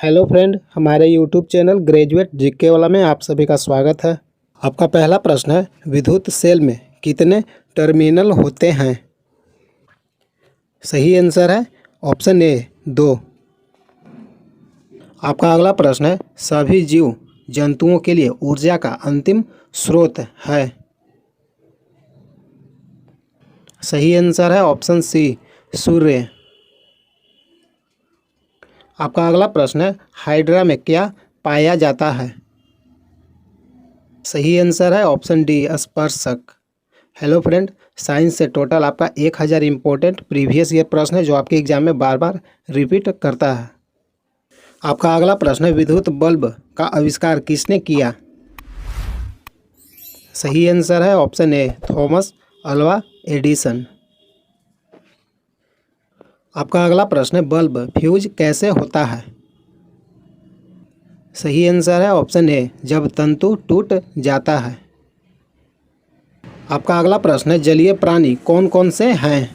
Hello friend, हमारे YouTube channel graduate GK वाला में आप सभी का स्वागत है। आपका पहला प्रश्न है, विद्युत सेल में कितने टर्मिनल होते हैं? सही आंसर है ऑप्शन ए 2। आपका अगला प्रश्न है, सभी जीव जंतुओं के लिए ऊर्जा का अंतिम स्रोत है? सही आंसर है ऑप्शन सी सूर्य। आपका अगला प्रश्न है, हाइड्रा में क्या पाया जाता है? सही आंसर है ऑप्शन डी स्पर्शक। हेलो फ्रेंड, साइंस से टोटल आपका 1000 इम्पोर्टेंट प्रीवियस ईयर प्रश्न है जो आपके एग्जाम में बार बार रिपीट करता है। आपका अगला प्रश्न है, विद्युत बल्ब का आविष्कार किसने किया? सही आंसर है option A Thomas Alva Edison. आपका अगला प्रश्न है, बल्ब फ्यूज कैसे होता है? सही आंसर है ऑप्शन ए जब तंतु टूट जाता है। आपका अगला प्रश्न है, जलीय प्राणी कौन कौन से हैं?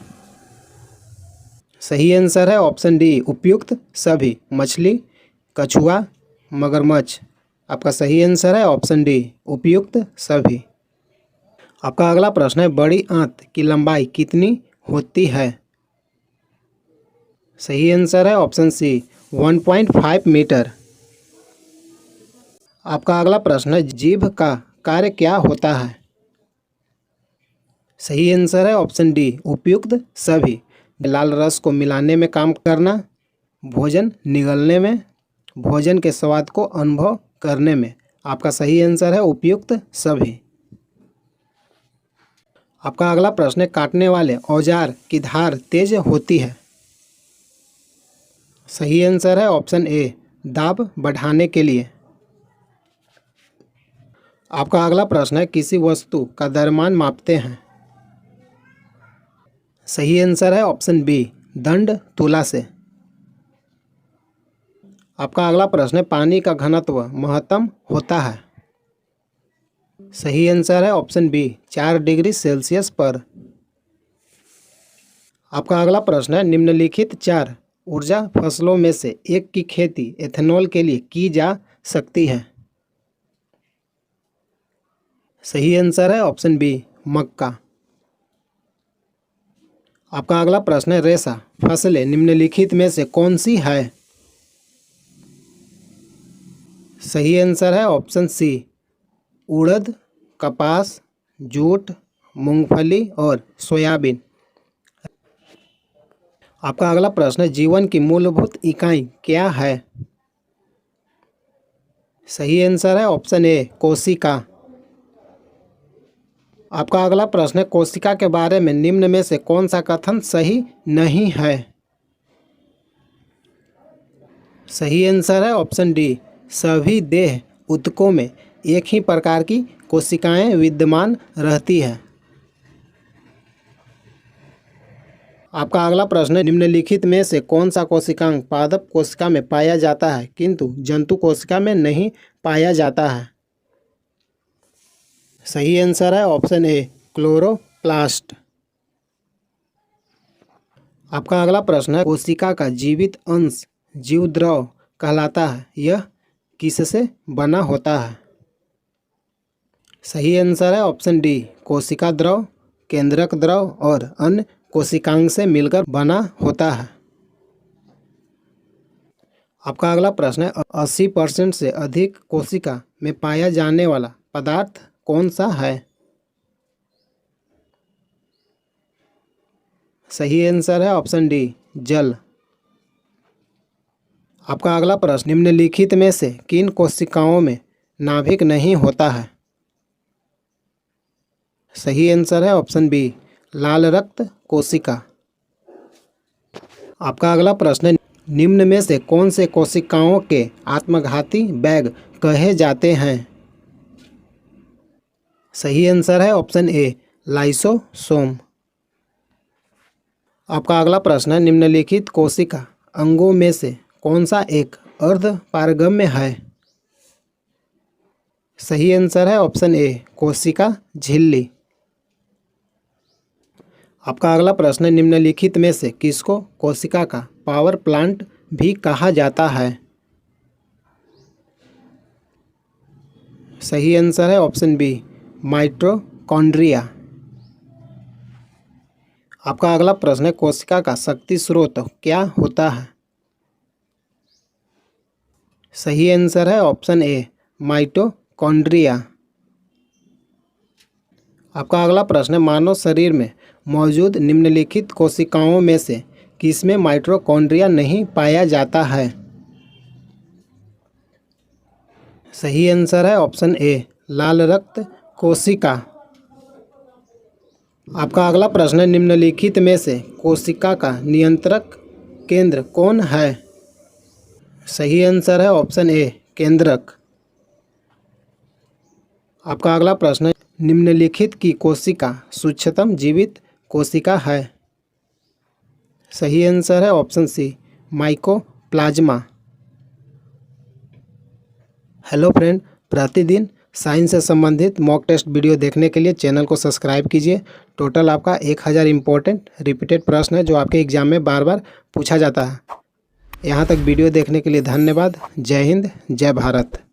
सही आंसर है ऑप्शन डी उपयुक्त सभी, मछली, कछुआ, मगरमच्छ। आपका सही आंसर है ऑप्शन डी उपयुक्त सभी। आपका अगला प्रश्न है, बड़ी आंत की लंबाई कितनी होती है? सही आंसर है ऑप्शन सी 1.5 मीटर। आपका अगला प्रश्न है, जीभ का कार्य क्या होता है? सही आंसर है ऑप्शन डी उपयुक्त सभी, लाल रस को मिलाने में काम करना, भोजन निगलने में, भोजन के स्वाद को अनुभव करने में। आपका सही आंसर है उपयुक्त सभी। आपका अगला प्रश्न है, काटने वाले औजार की धार तेज होती है? सही आंसर है ऑप्शन ए दाब बढ़ाने के लिए। आपका अगला प्रश्न है, किसी वस्तु का द्रव्यमान मापते हैं? सही आंसर है ऑप्शन बी दंड तुला से। आपका अगला प्रश्न है, पानी का घनत्व महत्तम होता है? सही आंसर है ऑप्शन बी 4 डिग्री सेल्सियस पर। आपका अगला प्रश्न है, निम्नलिखित 4 ऊर्जा फसलों में से एक की खेती एथेनॉल के लिए की जा सकती है? सही आंसर है ऑप्शन बी मक्का। आपका अगला प्रश्न है, रेशा फसलें निम्नलिखित में से कौन सी है? सही आंसर है ऑप्शन सी उड़द, कपास, जूट, मूंगफली और सोयाबीन। आपका अगला प्रश्न है, जीवन की मूलभूत इकाई क्या है? सही आंसर है ऑप्शन ए कोशिका। आपका अगला प्रश्न है, कोशिका के बारे में निम्न में से कौन सा कथन सही नहीं है? सही आंसर है ऑप्शन डी सभी देह ऊतकों में एक ही प्रकार की कोशिकाएं विद्यमान रहती है। आपका अगला प्रश्न है, निम्नलिखित में से कौन सा कोशिकांग पादप कोशिका में पाया जाता है किंतु जंतु कोशिका में नहीं पाया जाता है? सही आंसर है ऑप्शन ए क्लोरोप्लास्ट। आपका अगला प्रश्न है, कोशिका का जीवित अंश जीवद्रव कहलाता है, यह किससे बना होता है? सही आंसर है ऑप्शन डी कोशिका द्रव, केंद्रक द्रव और अन्य कोशिकांग से मिलकर बना होता है। आपका अगला प्रश्न है, 80% से अधिक कोशिका में पाया जाने वाला पदार्थ कौन सा है? सही आंसर है ऑप्शन डी जल। आपका अगला प्रश्न, निम्नलिखित में से किन कोशिकाओं में नाभिक नहीं होता है? सही आंसर है ऑप्शन बी लाल रक्त कोशिका। आपका अगला प्रश्न है, निम्न में से कौन से कोशिकाओं के आत्मघाती बैग कहे जाते हैं? सही आंसर है ऑप्शन ए लाइसोसोम। आपका अगला प्रश्न है, निम्नलिखित कोशिका अंगों में से कौन सा एक अर्ध पारगम्य है? सही आंसर है ऑप्शन ए कोशिका झिल्ली। आपका अगला प्रश्न है, निम्नलिखित में से किसको कोशिका का पावर प्लांट भी कहा जाता है? सही आंसर है ऑप्शन बी, माइटोकॉन्ड्रिया। आपका अगला प्रश्न है, कोशिका का शक्ति स्रोत क्या होता है? सही आंसर है ऑप्शन ए, माइटोकॉन्ड्रिया। आपका अगला प्रश्न है, मानव शरीर में मौजूद निम्नलिखित कोशिकाओं में से किसमें माइटोकॉन्ड्रिया नहीं पाया जाता है? सही आंसर है ऑप्शन ए, लाल रक्त कोशिका। आपका अगला प्रश्न है, निम्नलिखित में से कोशिका का नियंत्रक केंद्र कौन है? सही आंसर है ऑप्शन ए, केंद्रक। आपका अगला प्रश्न है, निम्नलिखित की कोशिका सूक्ष्मतम जीवित कोशिका है? सही आंसर है option C, mycoplasma. Hello friend, प्रतिदिन साइंस से संबंधित मॉक टेस्ट वीडियो देखने के लिए चैनल को सब्सक्राइब कीजिए। टोटल आपका 1000 इम्पोर्टेंट रिपीटेड प्रश्न है जो आपके एग्जाम में बार बार पूछा जाता है। यहाँ तक वीडियो देखने के लिए धन्यवाद। जय हिंद, जय भारत।